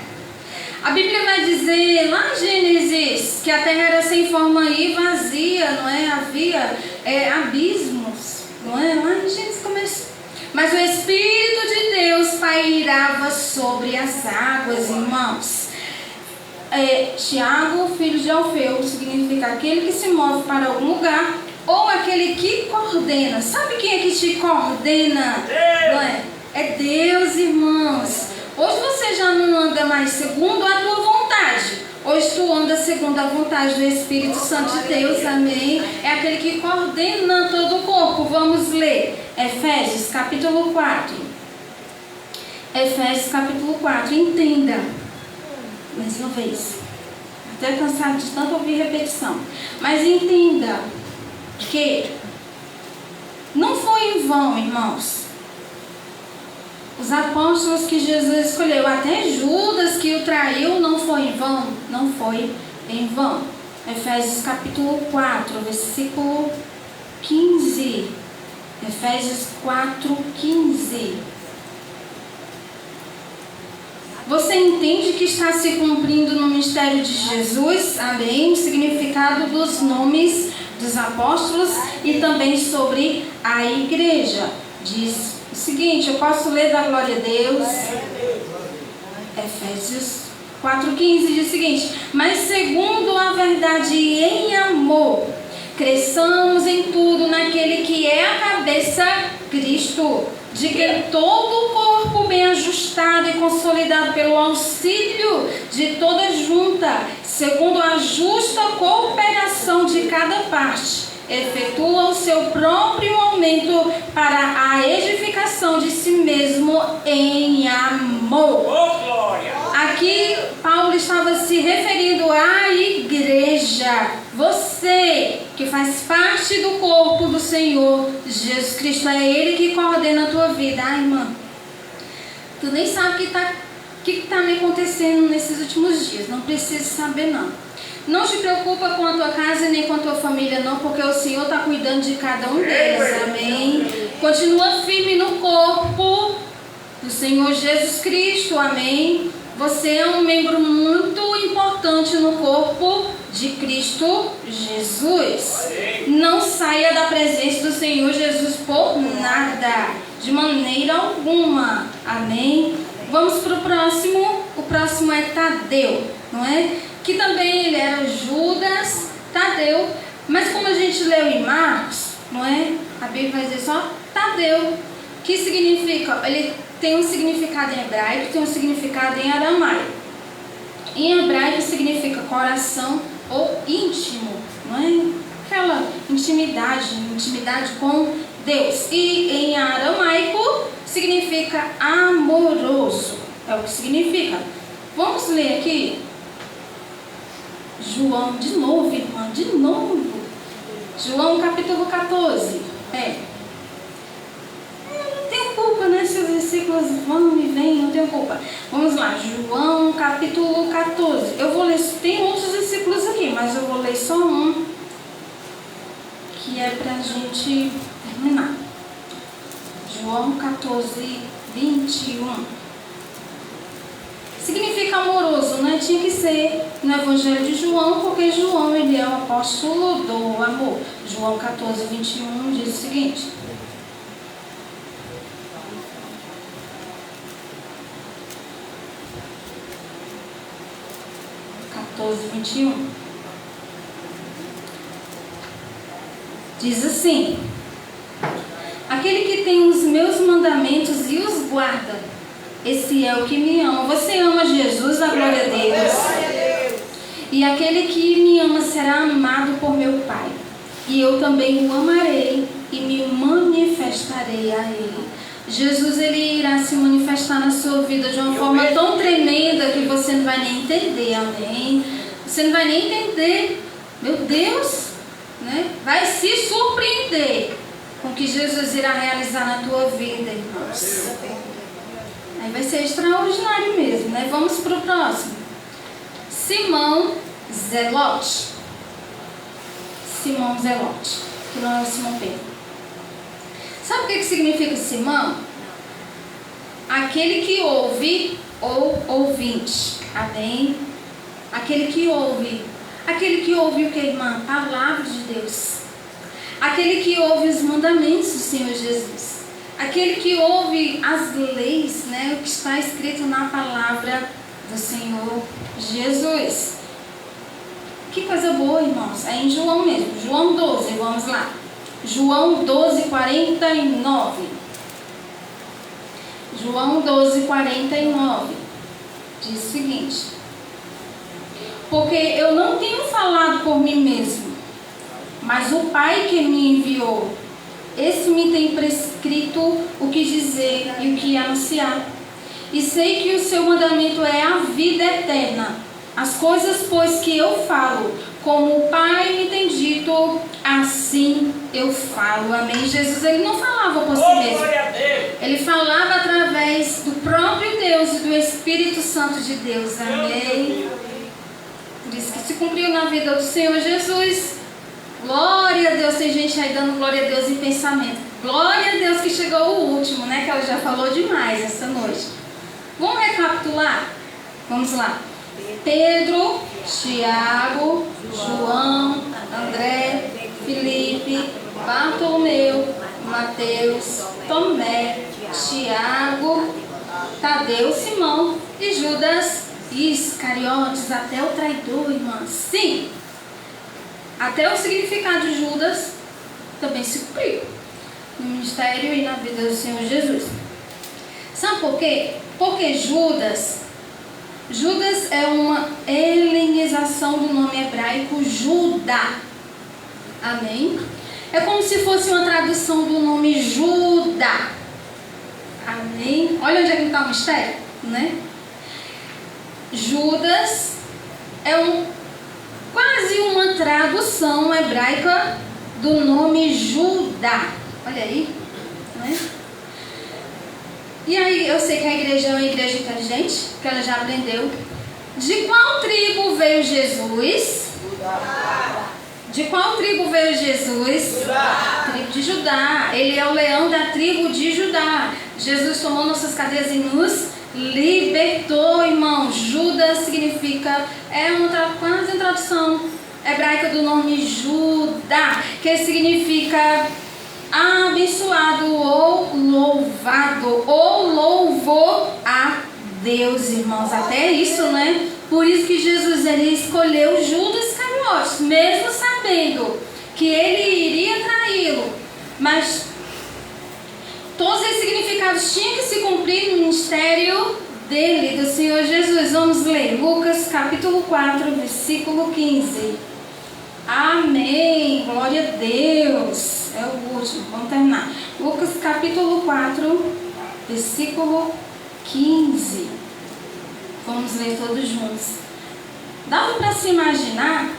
A Bíblia vai dizer lá em Gênesis que a terra era sem forma e vazia, não é? Havia abismos, não é? Lá em Gênesis começou. Mas o Espírito de Deus pairava sobre as águas, irmãos. Tiago, filho de Alfeu, significa aquele que se move para algum lugar ou aquele que coordena. Sabe quem é que te coordena? Não é? É Deus, irmãos. Hoje você já não anda mais segundo a tua vontade. Hoje tu anda segundo a vontade do Espírito Santo de Deus, amém? É aquele que coordena todo o corpo. Vamos ler Efésios capítulo 4. Efésios capítulo 4, entenda. Mais uma vez, até cansado de tanto ouvir repetição, mas entenda que não foi em vão, irmãos, os apóstolos que Jesus escolheu, até Judas que o traiu, não foi em vão, não foi em vão. Efésios capítulo 4, versículo 15. Efésios 4, 15. Você entende que está se cumprindo no mistério de Jesus, amém? O significado dos nomes dos apóstolos e também sobre a igreja. Diz o seguinte, eu posso ler da glória a Deus. Efésios 4,15 diz o seguinte, mas segundo a verdade em amor, cresçamos em tudo naquele que é a cabeça, Cristo, de quem todo o corpo bem ajustado e consolidado pelo auxílio de toda junta, segundo a justa cooperação de cada parte, efetua o seu próprio aumento para a edificação de si mesmo em amor. Aqui Paulo estava se referindo à igreja. Você que faz parte do corpo do Senhor Jesus Cristo, é Ele que coordena a tua vida. Ai, irmã, tu nem sabe o que está me acontecendo nesses últimos dias. Não precisa saber, não. Não te preocupa com a tua casa nem com a tua família, não, porque o Senhor está cuidando de cada um deles, amém? Continua firme no corpo do Senhor Jesus Cristo, amém? Você é um membro muito importante no corpo de Cristo Jesus. Não saia da presença do Senhor Jesus por nada, de maneira alguma, amém? Vamos para o próximo. O próximo é Tadeu, não é? Que também ele era Judas, Tadeu, mas como a gente leu em Marcos, não é? A Bíblia vai dizer só Tadeu, que significa, ele tem um significado em hebraico, tem um significado em aramaico. Em hebraico significa coração ou íntimo, não é? aquela intimidade com Deus. E em aramaico significa amoroso. É o que significa. Vamos ler aqui. João, de novo, irmã, de novo. João capítulo 14. Eu não tenho culpa, né? Se os versículos vão e vêm, não tenho culpa. Vamos lá, João capítulo 14. Eu vou ler, tem outros versículos aqui, mas eu vou ler só um, que é pra gente terminar. João 14, 21. Significa amoroso, né? Tinha que ser no Evangelho de João, porque João, ele é o apóstolo do amor. João 14, 21 diz o seguinte. Diz assim: aquele que tem os meus mandamentos e os guarda, esse é o que me ama. Você ama Jesus, a glória a Deus. E aquele que me ama será amado por meu Pai. E eu também o amarei e me manifestarei a ele. Jesus, ele irá se manifestar na sua vida de uma forma tão tremenda que você não vai nem entender, amém? Você não vai nem entender, meu Deus, né? Vai se surpreender com o que Jesus irá realizar na tua vida, irmãos. Aí vai ser extraordinário mesmo, né? Vamos para o próximo. Simão Zelote. Simão Zelote, que não é o Simão Pedro. Sabe o que significa Simão? Aquele que ouve ou ouvinte. Amém? Aquele que ouve. Aquele que ouve o que, irmã? A palavra de Deus. Aquele que ouve os mandamentos do Senhor Jesus. Aquele que ouve as leis, né? O que está escrito na palavra do Senhor Jesus. Que coisa boa, irmãos. É em João mesmo. João 12, vamos lá. João 12, 49. João 12, 49. Diz o seguinte: porque eu não tenho falado por mim mesmo, mas o Pai que me enviou, esse me tem prescrito o que dizer e o que anunciar. E sei que o seu mandamento é a vida eterna. As coisas, pois, que eu falo, como o Pai me tem dito, assim eu falo. Amém? Jesus, ele não falava por si mesmo. Ele falava através do próprio Deus e do Espírito Santo de Deus. Amém? Por isso que se cumpriu na vida do Senhor Jesus. Glória a Deus. Tem gente aí dando glória a Deus em pensamento. Glória a Deus que chegou o último, né? Que ela já falou demais essa noite. Vamos recapitular? Vamos lá. Pedro, Tiago, João, André, Filipe, Bartolomeu, Mateus, Tomé, Tiago, Tadeu, Simão e Judas Iscariotes, até o traidor, irmã. Sim, até o significado de Judas também se cumpriu no ministério e na vida do Senhor Jesus. Sabe por quê? Porque Judas é uma helenização do nome hebraico Judá. Amém? É como se fosse uma tradução do nome Judá. Amém? Olha onde é que está o mistério, né? Judas é quase uma tradução hebraica do nome Judá. Olha aí, né? E aí, eu sei que a igreja é uma igreja inteligente, que ela já aprendeu. De qual tribo veio Jesus? Judá. De qual tribo veio Jesus? Judá. Tribo de Judá. Ele é o leão da tribo de Judá. Jesus tomou nossas cadeias e nos libertou, irmão. Judas significa, quase uma tradução hebraica do nome Judá, que significa abençoado ou louvado, ou louvor a Deus, irmãos. Até isso, né? Por isso que Jesus, ele escolheu Judas Iscariotes, mesmo sabendo que ele iria traí-lo. Mas todos esses significados tinham que se cumprir no ministério dele, do Senhor Jesus. Vamos ler Lucas capítulo 4, versículo 15. Amém. Glória a Deus. É o último. Vamos terminar. Lucas capítulo 4, versículo 15. Vamos ler todos juntos. Dava para se imaginar,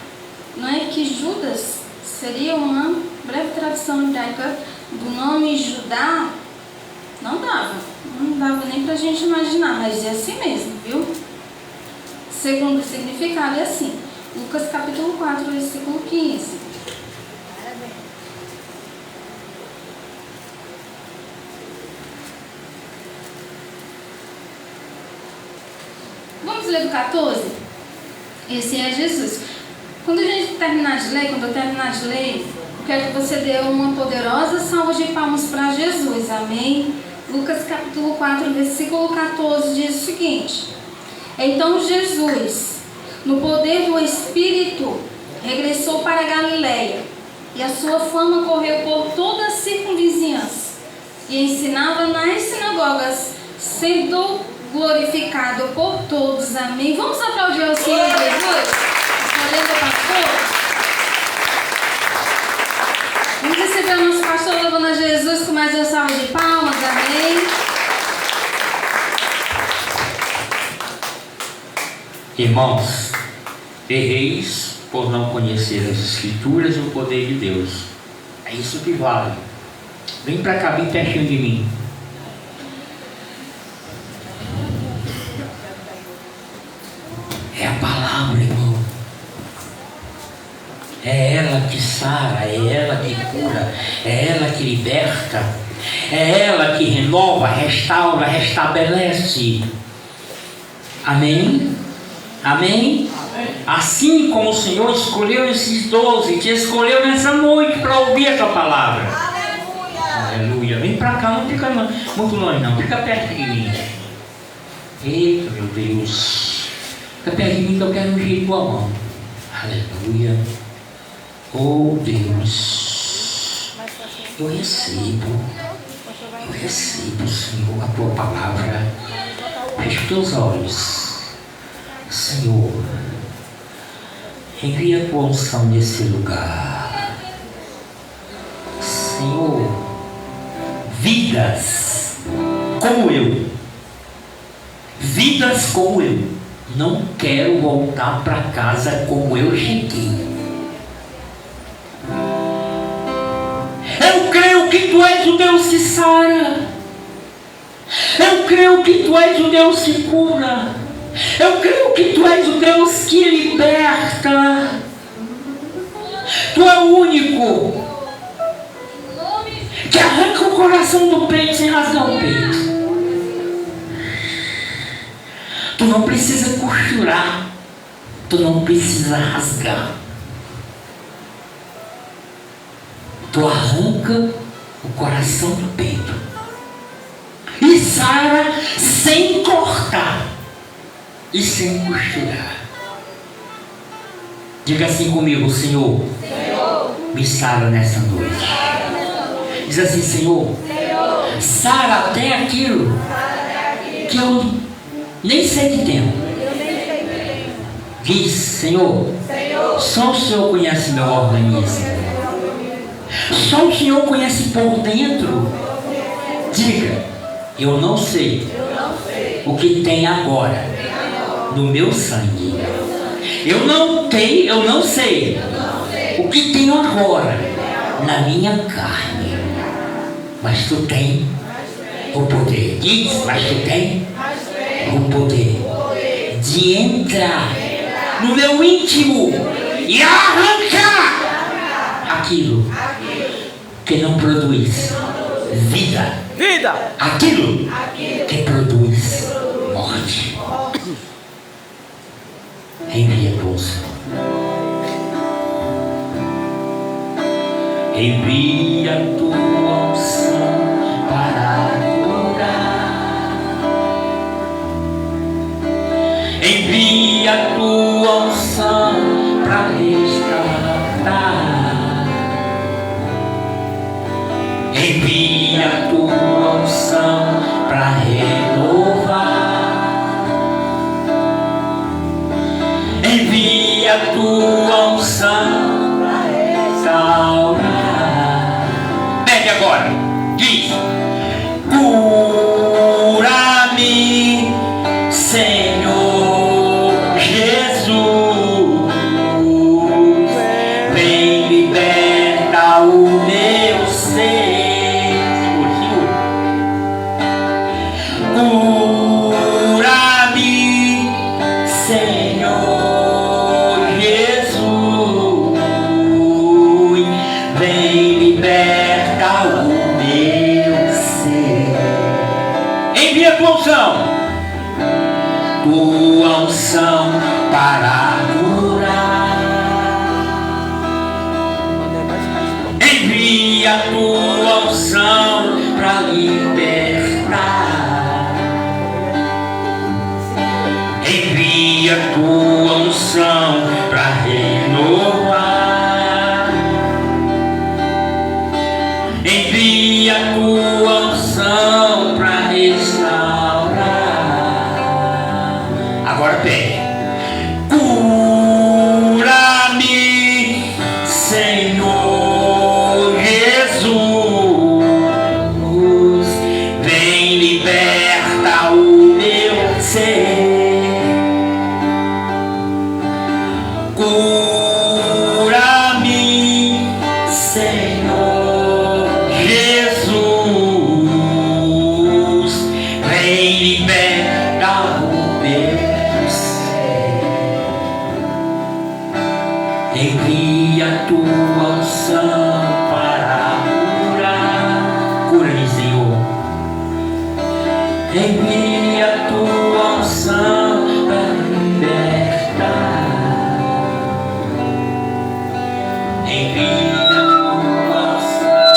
não é, que Judas seria uma breve tradução hebraica do nome Judá? Não dava nem para a gente imaginar, mas é assim mesmo, viu? Segundo o significado é assim. Lucas capítulo 4, versículo 15. Vamos ler do 14? Esse é Jesus. Quando eu terminar de ler, eu quero que você dê uma poderosa salva de palmas para Jesus. Amém? Lucas capítulo 4, versículo 14 diz o seguinte: Então Jesus, no poder do Espírito, regressou para a Galileia, e a sua fama correu por toda a circunvizinhança, e ensinava nas sinagogas, sendo glorificado por todos. Amém? Vamos aplaudir ao Senhor Jesus? Valeu, pastor. Vamos receber o nosso pastor louvando a Jesus com mais uma salva de palmas. Amém? Irmãos, erreis por não conhecer as Escrituras e o poder de Deus. É isso que vale. Vem para cá, bem pertinho de mim. É a palavra, irmão. É ela que sara, é ela que cura, é ela que liberta, é ela que renova, restaura, restabelece. Amém? Amém? Assim como o Senhor escolheu esses 12, te escolheu nessa noite para ouvir a tua palavra. Aleluia. Vem para cá, não fica muito longe não, fica perto de mim. Eita, meu Deus. Fica perto de mim que eu quero ungir tua mão. Aleluia. Oh Deus, eu recebo, Senhor, a tua palavra. Feche teus olhos. Senhor, envia a tua unção nesse lugar. Senhor, vidas como eu, não quero voltar para casa como eu cheguei. Eu creio que tu és o Deus que sara. Eu creio que tu és o Deus que cura. Eu creio que tu és o Deus que liberta. Tu é o único que arranca o coração do peito sem rasgar o peito. Tu não precisa costurar. Tu não precisa rasgar. Tu arranca o coração do peito e sara sem cortar e sem costurar. Diga assim comigo: Senhor, me sara nessa noite. Diz assim: Senhor, sara até aquilo que eu nem sei que tenho. Diz: Senhor, só o Senhor conhece meu organismo. Só o Senhor conhece por dentro. Diga: eu não sei o que tem agora no meu sangue. Eu não sei o que tenho agora na minha carne. Mas tu tem o poder. Diz: mas tu tem o poder de entrar no meu íntimo e arrancar aquilo que não produz vida. Aquilo que produz morte. Envia a tua unção. Envia a tua unção para curar. Envia a tua unção para restaurar. Envia a tua unção para renovar. Envia a tua unção Diz: cura-me, Senhor Jesus, vem liberta o meu ser. Cura-me, Senhor Jesus, vem liberta o meu ser. Envia tua unção para curar. Envia tua unção para libertar. Envia tua unção para renovar. Envia tua unção para restaurar. Agora pede: cura-me, Senhor Jesus, vem liberta o meu ser. Cura-me, Senhor Jesus, vem liberta o meu ser. Envia tua unção para curar. Cura-me, Senhor. Envia tua unção para libertar. Envia tua unção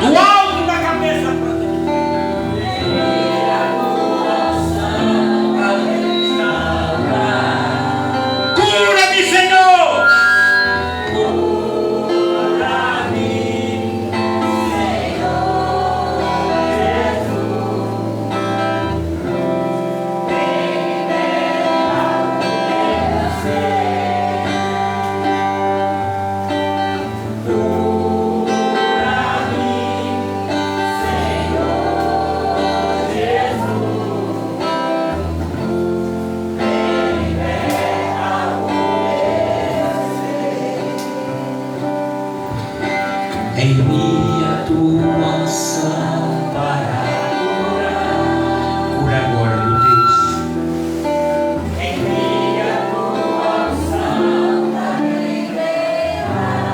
do alto da cabeça para Deus. Envia tua unção para restaurar. Cura-me, Senhor. Cura-me, envia tua unção para curar. Cura agora, meu Deus. Envia tua unção para libertar.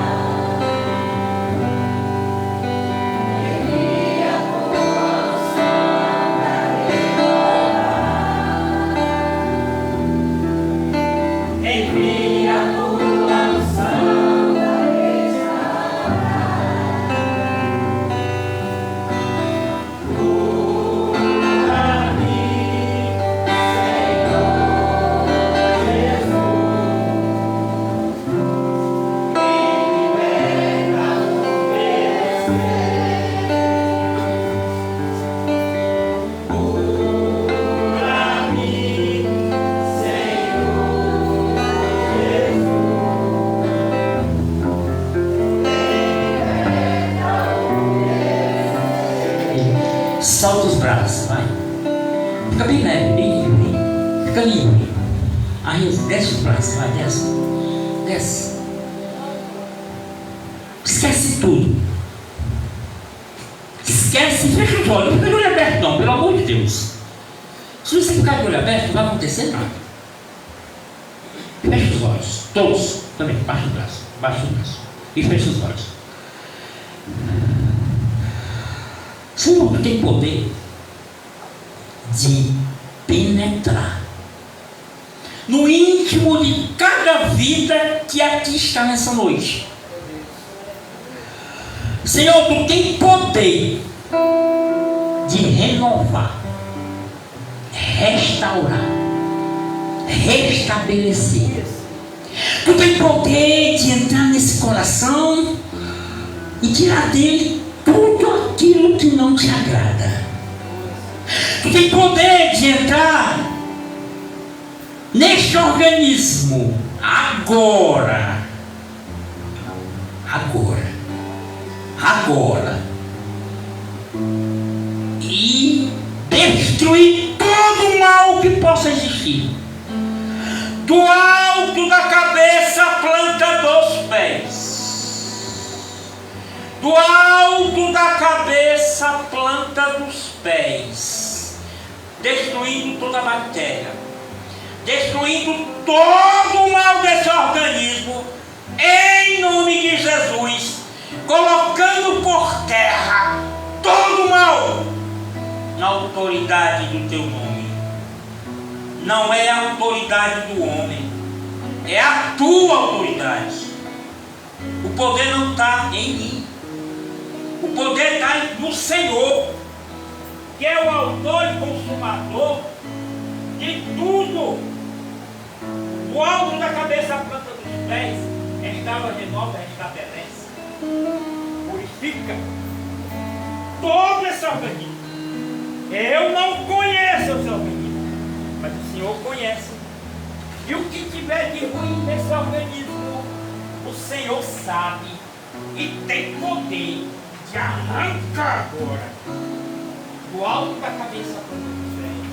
Envia tua unção para renovar. Envia tua unção. Solta os braços, vai. Fica bem leve, bem livre. Fica livre. Aí desce os braços, vai, desce. Desce. Esquece tudo. Esquece, fecha os olhos. Não fica de olho aberto, não, pelo amor de Deus. Se você ficar de olho aberto, não vai acontecer nada. Fecha os olhos, todos. Também, baixa o braço, baixa o braço. E fecha os olhos. Senhor, tu tem poder de penetrar no íntimo de cada vida que aqui está nessa noite. Senhor, tu tem poder de renovar, restaurar, restabelecer. Tu tem poder de entrar nesse coração e tirar dele tudo aquilo que não te agrada. Tu tem poder de entrar neste organismo agora. agora e destruir todo o mal que possa existir, do alto da cabeça à planta dos pés, do alto da cabeça à planta dos pés, destruindo toda a bactéria, destruindo todo o mal desse organismo, em nome de Jesus, colocando por terra todo o mal, na autoridade do teu nome. Não é a autoridade do homem, é a tua autoridade. O poder não está em mim, o poder está no Senhor, que é o autor e consumador de tudo. O alto da cabeça à planta dos pés, restaura, renova, restabelece, purifica todo esse organismo. Eu não conheço esse organismo, mas o Senhor conhece. E o que tiver de ruim nesse organismo, o Senhor sabe e tem poder de arrancar agora do alto da cabeça à planta dos pés,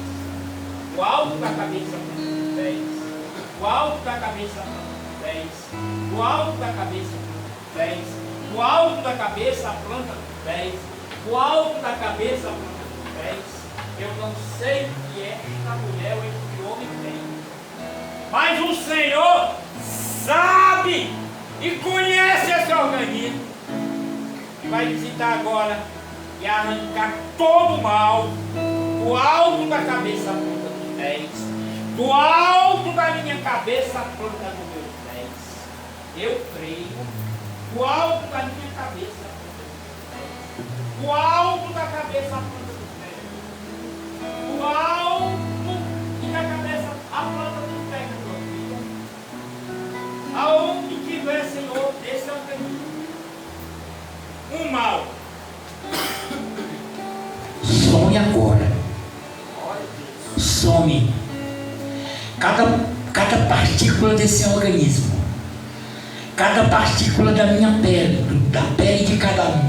do alto da cabeça à planta dos pés, do alto da cabeça à planta dos pés, do alto da cabeça à planta dos pés, do alto da cabeça à planta dos pés, do alto da cabeça à planta dos pés. Eu não sei o que é esta mulher ou este homem tem, mas o Senhor sabe e conhece esse organismo, e vai visitar agora e arrancar todo o mal do alto da cabeça à planta dos pés, do alto da minha cabeça à planta dos meus pés. Eu creio, do alto da minha cabeça à planta dos pés, do alto da cabeça à planta dos pés, do alto e da cabeça à planta dos pés da tua vida. Aonde tiver, Senhor, esse é o caminho. Um mal. Some agora. Some. Cada partícula desse organismo. Cada partícula da minha pele, da pele de cada um.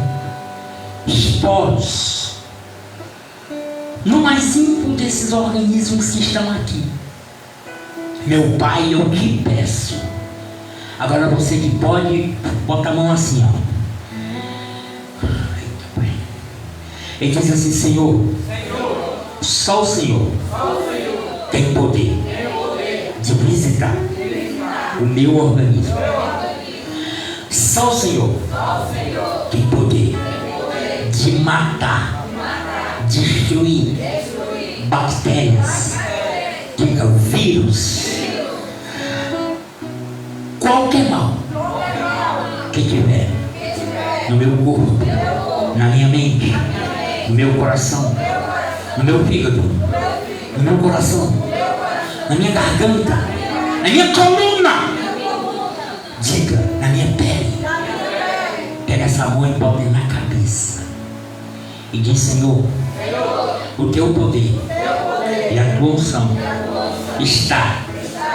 Os poros. No mais íntimo desses organismos que estão aqui. Meu Pai, eu te peço. Agora você que pode, bota a mão assim, ó. Ele diz assim: Senhor, só o Senhor tem poder de visitar o meu organismo. Só o Senhor tem poder de matar, destruir bactérias, vírus, qualquer mal que tiver no meu corpo, na minha mente, no meu coração, no meu fígado, no meu coração, na minha garganta, na minha coluna, diga, na minha pele. Pega essa mão e bota na cabeça e diz: Senhor, o teu poder e a tua unção está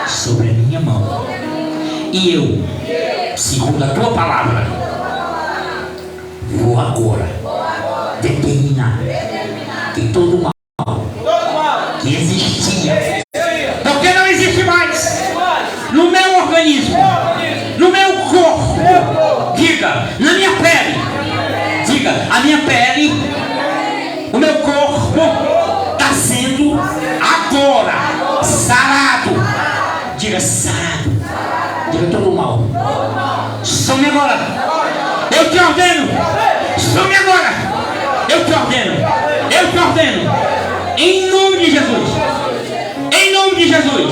sobre a minha mão, e eu, segundo a tua palavra, vou agora determinar que todo mal que existia, porque não existe mais no meu organismo, no meu corpo, diga, na minha pele, diga, a minha pele, o meu corpo está sendo agora sarado, diga, sarado, diga, todo mal, some agora, eu te ordeno, some agora. Eu te ordeno, em nome de Jesus, em nome de Jesus,